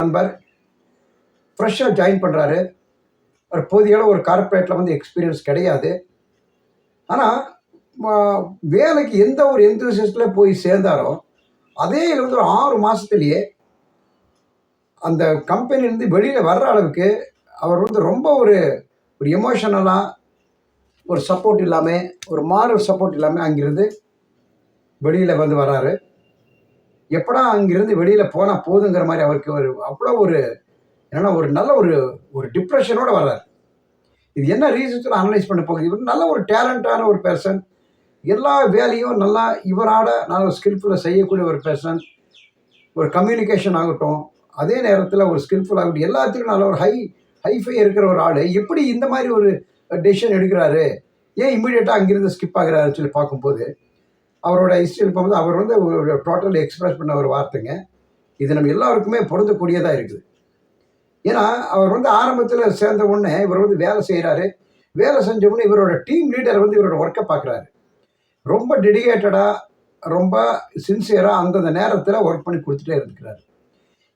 நண்பர் ஃப்ரெஷ்ஷாக ஜாயின் பண்ணுறாரு. ஒரு போதிய அளவு ஒரு கார்ப்பரேட்டில் வந்து எக்ஸ்பீரியன்ஸ் கிடையாது. ஆனால் வேலைக்கு எந்த ஒரு எந்தூசியஸ்டில் போய் சேர்ந்தாரோ அதே வந்து ஒரு 6 மாதத்துலேயே அந்த கம்பெனிலேருந்து வெளியில் வர்ற அளவுக்கு அவர் வந்து ரொம்ப ஒரு எமோஷனலாக ஒரு சப்போர்ட் இல்லாமல், ஒரு மாரல் சப்போர்ட் இல்லாமல் அங்கிருந்து வெளியில் வந்து வர்றாரு. எப்படா அங்கிருந்து வெளியில் போனால் போதுங்கிற மாதிரி அவருக்கு அவ்வளோ என்னன்னா ஒரு நல்ல ஒரு டிப்ரெஷனோடு வர்றாரு. இது என்ன ரீசன்ஸ் அனலைஸ் பண்ண போகுது. இவர் நல்ல ஒரு டேலண்டான ஒரு பர்சன், எல்லா வேலையும் நல்லா இவராட நல்ல ஸ்கில்ஃபுல்லாக செய்யக்கூடிய ஒரு பர்சன். ஒரு கம்யூனிகேஷன் ஆகட்டும், அதே நேரத்தில் ஒரு ஸ்கில்ஃபுல் ஆகட்டும், எல்லாத்துக்கும் நல்ல ஒரு ஹைஃபை இருக்கிற ஒரு ஆள் எப்படி இந்த மாதிரி ஒரு டெசிஷன் எடுக்கிறாரு, ஏன் இம்மிடியட்டாக அங்கிருந்து ஸ்கிப் ஆகிறாருன்னு சொல்லி பார்க்கும்போது அவரோட ஹிஸ்ட்ரியில் பார்க்கும்போது அவர் வந்து ஒரு டோட்டலி எக்ஸ்பிரஸ் பண்ண ஒரு வார்த்தைங்க. இது நம்ம எல்லாருக்குமே பொருந்தக்கூடியதாக இருக்குது. ஏன்னா அவர் வந்து ஆரம்பத்தில் சேர்ந்த உடனே இவர் வந்து வேலை செய்கிறாரு. வேலை செஞ்ச உடனே இவரோட டீம் லீடர் வந்து இவரோட ஒர்க்கை பார்க்குறாரு. ரொம்ப டெடிகேட்டடாக, ரொம்ப சின்சியராக அந்தந்த நேரத்தில் ஒர்க் பண்ணி கொடுத்துட்டே இருக்கிறாரு.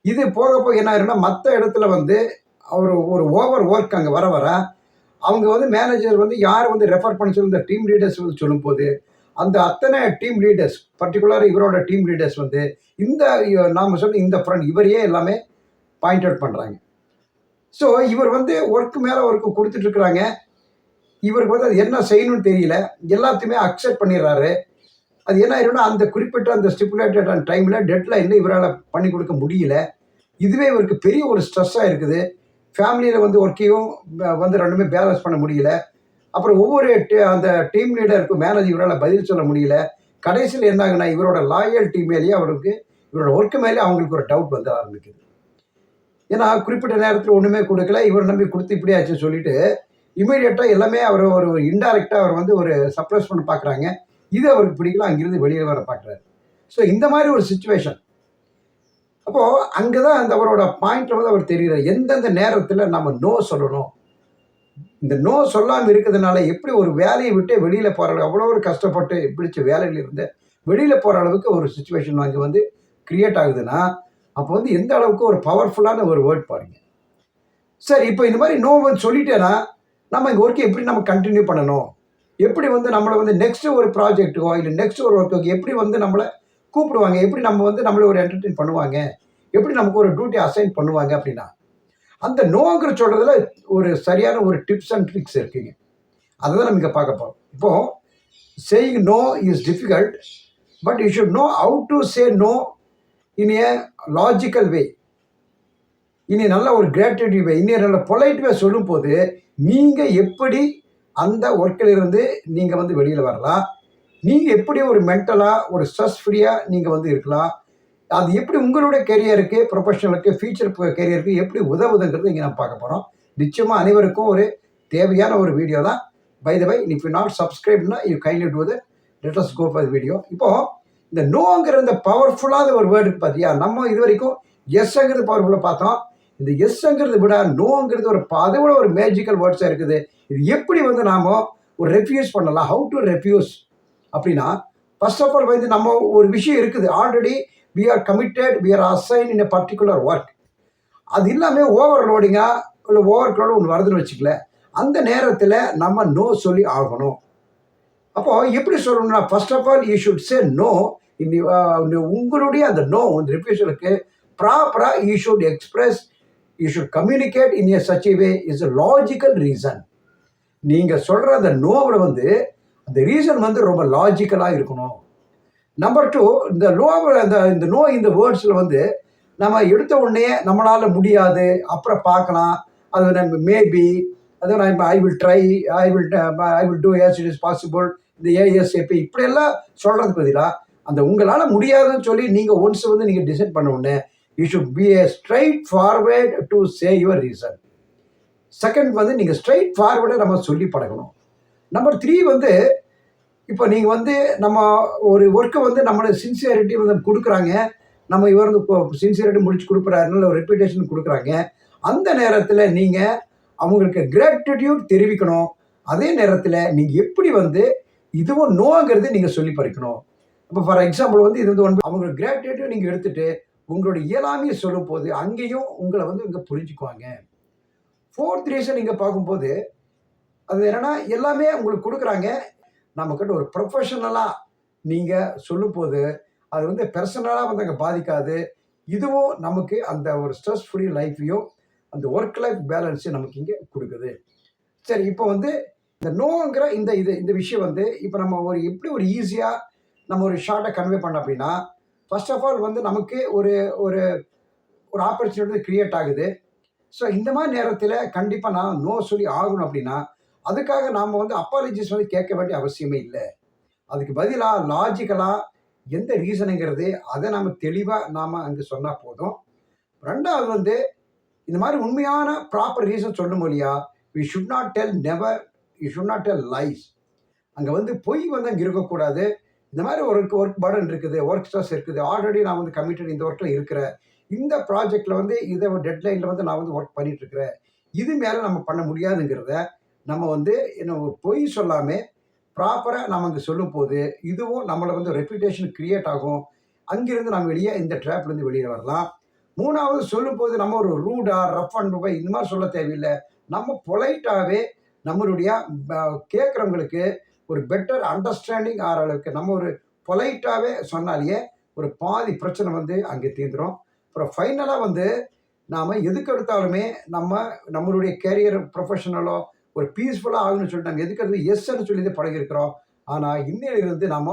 இது போக போக என்ன ஆயிருன்னா, மற்ற இடத்துல வந்து அவர் ஒரு ஓவர் ஒர்க் அங்கே வர அவங்க வந்து மேனேஜர் வந்து யார் வந்து ரெஃபர் பண்ண சொல்லி இந்த டீம் லீடர்ஸ் வந்து சொல்லும்போது அந்த அத்தனை டீம் லீடர்ஸ், பர்டிகுலராக இவரோட டீம் லீடர்ஸ் வந்து இந்த நாம் சொன்ன இந்த ஃப்ரெண்ட் இவரையே எல்லாமே பாயிண்ட் அவுட் பண்ணுறாங்க. ஸோ இவர் வந்து ஒர்க்கு மேலே ஒர்க்கு கொடுத்துட்ருக்குறாங்க. இவருக்கு வந்து அது என்ன செய்யணும்னு தெரியல, எல்லாத்தையுமே அக்செப்ட் பண்ணிடுறாரு. அது என்ன ஆயிரும்னா, அந்த குறிப்பிட்ட அந்த ஸ்டிப்புலேட்டட் டைமில் டெட்லைனில் இவரால் பண்ணி கொடுக்க முடியல. இதுவே இவருக்கு பெரிய ஒரு ஸ்ட்ரெஸ்ஸாக இருக்குது. ஃபேமிலியில் வந்து ஒர்க்கையும் வந்து ரெண்டுமே பேலன்ஸ் பண்ண முடியல. அப்புறம் ஒவ்வொரு அந்த டீம் லீடருக்கும் மேனேஜர் இவரால் பதில் சொல்ல முடியல. கடைசியில் என்னாகுன்னா, இவரோட லாயல்ட்டி மேலேயே அவருக்கு இவரோட ஒர்க்கு மேலே அவங்களுக்கு ஒரு டவுட் வந்து ஆரம்பிக்குது. ஏன்னா குறிப்பிட்ட நேரத்தில் ஒன்றுமே கொடுக்கல, இவர் நம்பி கொடுத்து இப்படி ஆச்சுன்னு சொல்லிட்டு இமீடியட்டாக எல்லாமே அவர் ஒரு இன்டைரக்டாக அவர் வந்து ஒரு சப்ரஸ் பண்ண பார்க்குறாங்க. இது அவருக்கு பிடிக்கல, அங்கிருந்து வெளியே வர பார்க்குறாரு. ஸோ இந்த மாதிரி ஒரு சுச்சுவேஷன். அப்போது அங்கே தான் அந்த அவரோட பாயிண்ட்டில் வந்து அவர் தெரிகிறார், எந்தெந்த நேரத்தில் நம்ம நோ சொல்லணும். இந்த நோ சொல்லாமல் இருக்கிறதுனால எப்படி ஒரு வேலையை விட்டு வெளியில் போகிற அவ்வளோ ஒரு கஷ்டப்பட்டு பிடிச்ச வேலையில் இருந்து வெளியில் போகிற அளவுக்கு ஒரு சுச்சுவேஷன் அங்கே வந்து க்ரியேட் ஆகுதுன்னா, அப்போ வந்து எந்த அளவுக்கு ஒரு பவர்ஃபுல்லான ஒரு வேர்ட் பாருங்கள். சரி, இப்போ இந்த மாதிரி நோ வந்து சொல்லிட்டேன்னா நம்ம இங்கே ஒர்க்கை எப்படி நம்ம கண்டினியூ பண்ணணும், எப்படி வந்து நம்மளை வந்து நெக்ஸ்ட் ஒரு ப்ராஜெக்ட்டுக்கோ இல்லை நெக்ஸ்ட் ஒரு ஒர்க்குக்கோ எப்படி வந்து நம்மளை கூப்பிடுவாங்க, எப்படி நம்ம வந்து நம்மளை ஒரு என்டர்டெயின் பண்ணுவாங்க, எப்படி நமக்கு ஒரு டியூட்டி அசைன் பண்ணுவாங்க அப்படின்னா, அந்த நோங்கிற சொல்கிறதுல ஒரு சரியான ஒரு டிப்ஸ் அண்ட் ட்ரிக்ஸ் இருக்குங்க. அதை தான் நம்ம இங்கே பார்க்க போகிறோம். இப்போது saying no is difficult, but you should know how to say no in a logical way, இனி நல்ல ஒரு கிரேட்டிவிட்டி வே, இனி நல்ல பொலைட் வே சொல்லும் போது நீங்கள் எப்படி அந்த ஒர்க்கில் இருந்து நீங்கள் வந்து வெளியில் வரலாம், நீங்கள் எப்படி ஒரு மென்டலாக ஒரு ஸ்ட்ரெஸ் ஃப்ரீயாக நீங்கள் வந்து இருக்கலாம், அது எப்படி உங்களுடைய கெரியருக்கு, ப்ரொஃபஷனலுக்கு, ஃபியூச்சர் கெரியருக்கு எப்படி உதவுதுங்கிறது இங்கே நம்ம பார்க்க போகிறோம். நிச்சயமாக அனைவருக்கும் ஒரு தேவையான ஒரு வீடியோ தான். By the way, if you not சப்ஸ்கிரைப்னா you kindly do the let us go for the video. இப்போது இந்த நோங்கிற இந்த பவர்ஃபுல்லான ஒரு வேர்டு பார்த்தியா, நம்ம இது வரைக்கும் எஸ்ங்கிறது பவர்ஃபுல்லாக பார்த்தோம். இந்த எஸ்ங்கிறது விட நோங்கிறது அதை விட ஒரு மேஜிக்கல் வேர்ட்ஸாக இருக்குது. இது எப்படி வந்து நாம் ஒரு ரெஃப்யூஸ் பண்ணலாம், ஹவு டு ரெஃப்யூஸ் அப்படின்னா, ஃபர்ஸ்ட் ஆஃப் ஆல் வந்து நம்ம ஒரு விஷயம் இருக்குது, already we are committed, we are assigned in a particular work. அது இல்லாமல் ஓவர்லோடிங்காக இல்லை ஓவர்க்ரௌடு ஒன்று வருதுன்னு வச்சுக்கல, அந்த நேரத்தில் நம்ம நோ சொல்லி ஆகணும். அப்போது எப்படி சொல்லணும்னா, first of all you should say no. உங்களுடைய அந்த நோ இந்த ரிஃப்யூஷனுக்கு ப்ராப்பராக you should express, you should communicate in a such a way is a logical reason. நீங்கள் சொல்கிற அந்த நோவில் வந்து அந்த ரீசன் வந்து ரொம்ப லாஜிக்கலாக இருக்கணும். நம்பர் 2, இந்த இந்த நோ இந்த வேர்ட்ஸில் வந்து நம்ம எடுத்த உடனே நம்மளால் முடியாது, அப்புறம் பார்க்கலாம், அது நம்ம மேபி, அது நான் I will try, I will do S it is possible, இந்த ஏஎஸ்ஏபி இப்படியெல்லாம் சொல்கிறதுக்கு பதிலாக அந்த உங்களால் முடியாதுன்னு சொல்லி நீங்கள் ஒன்ஸ் வந்து நீங்கள் டிசைட் பண்ண உடனே you should B A straight forward to say your reason. Second வந்து நீங்கள் ஸ்ட்ரைட் ஃபார்வேர்டை நம்ம சொல்லி பழகணும். நம்பர் 3 வந்து, இப்போ நீங்கள் வந்து நம்ம ஒரு ஒர்க்கை வந்து நம்மளோட சின்சியரிட்டி வந்து கொடுக்குறாங்க, நம்ம இவர் வந்து சின்சியரிட்டி முடிச்சு கொடுக்குறாருன்னு ஒரு ரெப்யூட்டேஷன் கொடுக்குறாங்க. அந்த நேரத்தில் நீங்கள் அவங்களுக்கு கிராட்டிடியூட் தெரிவிக்கணும். அதே நேரத்தில் நீங்கள் எப்படி வந்து இதுவும் நோங்கிறது நீங்கள் சொல்லி பறிக்கணும். இப்போ ஃபார் எக்ஸாம்பிள் வந்து இது வந்து அவங்களுக்கு கிராட்டிடியூட் நீங்கள் எடுத்துகிட்டு உங்களுடைய இயலாமையை சொல்லும்போது அங்கேயும் உங்களை வந்து இங்கே புரிஞ்சுக்குவாங்க. ஃபோர்த் ரீசன் இங்கே பார்க்கும்போது அது என்னன்னா எல்லாமே உங்களுக்கு கொடுக்குறாங்க. நம்மக்கிட்ட ஒரு ப்ரொஃபஷனலாக நீங்கள் சொல்லும்போது அது வந்து பெர்சனலாக வந்து அங்கே பாதிக்காது. இதுவும் நமக்கு அந்த ஒரு ஸ்ட்ரெஸ் ஃப்ரீ லைஃப்பையும் அந்த ஒர்க் லைஃப் பேலன்ஸையும் நமக்கு இங்கே கொடுக்குது. சரி, இப்போ வந்து இந்த நோங்கிற இந்த இந்த விஷயம் வந்து இப்போ நம்ம ஒரு எப்படி ஒரு ஈஸியாக நம்ம ஒரு ஷார்ட்டாக கன்வே பண்ணோம் அப்படின்னா, ஃபர்ஸ்ட் ஆஃப் ஆல் வந்து நமக்கு ஒரு ஒரு ஒரு ஆப்பர்ச்சுனிட்டி கிரியேட் ஆகுது. ஸோ இந்த மாதிரி நேரத்தில் கண்டிப்பாக நான் நோ சொல்லி ஆகணும் அப்படின்னா, அதுக்காக நாம் வந்து அப்பாலஜிஸ் வந்து கேட்க வேண்டிய அவசியமே இல்லை. அதுக்கு பதிலாக லாஜிக்கலாக எந்த ரீசனுங்கிறது அதை நம்ம தெளிவாக நாம் அங்கே சொன்னால் போதும். ரெண்டாவது வந்து இந்த மாதிரி உண்மையான ப்ராப்பர் ரீசன் சொல்லும் இல்லையா, we should not tell never, you should not tell lies. அங்கே வந்து பொய் வந்து அங்கே இருக்கக்கூடாது. இந்த மாதிரி ஒரு ஒர்க் பர்டன் இருக்குது, ஒர்க் ஸ்ட்ரெஸ் இருக்குது, ஆல்ரெடி நான் வந்து கமிட்டட் இந்த ஒர்க்கில் இருக்கிறேன், இந்த ப்ராஜெக்டில் வந்து இதை ஒரு டெட்லைனில் வந்து நான் வந்து ஒர்க் பண்ணிட்டு இருக்கிறேன், இது மேலே நம்ம பண்ண முடியாதுங்கிறத நம்ம வந்து என்ன ஒரு பொய் சொல்லாமல் ப்ராப்பராக நம்ம அங்கே சொல்லும் போது இதுவும் நம்மளை வந்து ரெப்யூட்டேஷன் கிரியேட் ஆகும். அங்கிருந்து நம்ம வெளியே இந்த ட்ராப்லேருந்து வெளியே வரலாம். மூணாவது சொல்லும்போது நம்ம ஒரு ரூடா ரஃப் அண்ட் ரூபாய் இந்த மாதிரி சொல்ல தேவையில்லை. நம்ம பொலைட்டாகவே நம்மளுடைய கேட்குறவங்களுக்கு ஒரு பெட்டர் அண்டர்ஸ்டாண்டிங் ஆகிற அளவுக்கு நம்ம ஒரு பொலைட்டாகவே சொன்னாலேயே ஒரு பாதி பிரச்சனை வந்து அங்கே தீர்ந்துடும். அப்புறம் ஃபைனலாக வந்து நாம் எதுக்கு எடுத்தாலுமே நம்மளுடைய கேரியர் ப்ரொஃபஷனலோ ஒரு பீஸ்ஃபுல்லாக ஆகுன்னு சொல்லிட்டு நம்ம எதுக்கு எடுத்து எஸ்ன்னு சொல்லி பழகிருக்கிறோம். ஆனால் இன்னிலிருந்து நாம்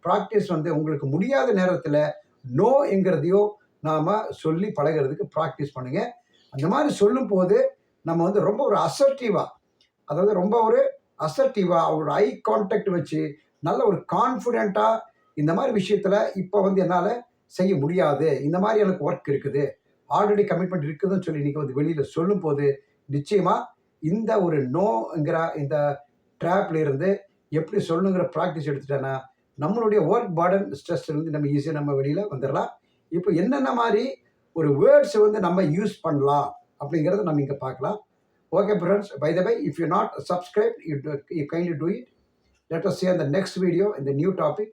ப்ராக்டிஸ் வந்து உங்களுக்கு முடியாத நேரத்தில் நோ என்கிறதையும் நாம் சொல்லி பழகிறதுக்கு ப்ராக்டிஸ் பண்ணுங்கள். அந்த மாதிரி சொல்லும் போது நம்ம வந்து ரொம்ப ஒரு அசர்ட்டிவாக, அதாவது ரொம்ப ஒரு அசர்ட்டிவாக அவரோட ஐ கான்டாக்ட் வச்சு நல்ல ஒரு கான்ஃபிடென்ட்டாக இந்த மாதிரி விஷயத்தில் இப்போ வந்து என்னால் செய்ய முடியாது, இந்த மாதிரி எனக்கு ஒர்க் இருக்குது, ஆல்ரெடி கமிட்மெண்ட் இருக்குதுன்னு சொல்லி நீங்கள் வந்து வெளியில் சொல்லும் போது நிச்சயமாக இந்த ஒரு நோங்கிற இந்த ட்ராப்ல இருந்து எப்படி சொல்லணுங்கிற ப்ராக்டிஸ் எடுத்துட்டேன்னா நம்மளுடைய ஒர்க் பர்டன் ஸ்ட்ரெஸ்லேருந்து நம்ம ஈஸியாக நம்ம வெளியில் வந்துடலாம். இப்போ என்னென்ன மாதிரி ஒரு வேர்ட்ஸ் வந்து நம்ம யூஸ் பண்ணலாம் அப்படிங்கிறத நம்ம இங்கே பார்க்கலாம். Okay friends, by the way, if you not subscribe, you kindly do it. Let us see on the next video in the new topic.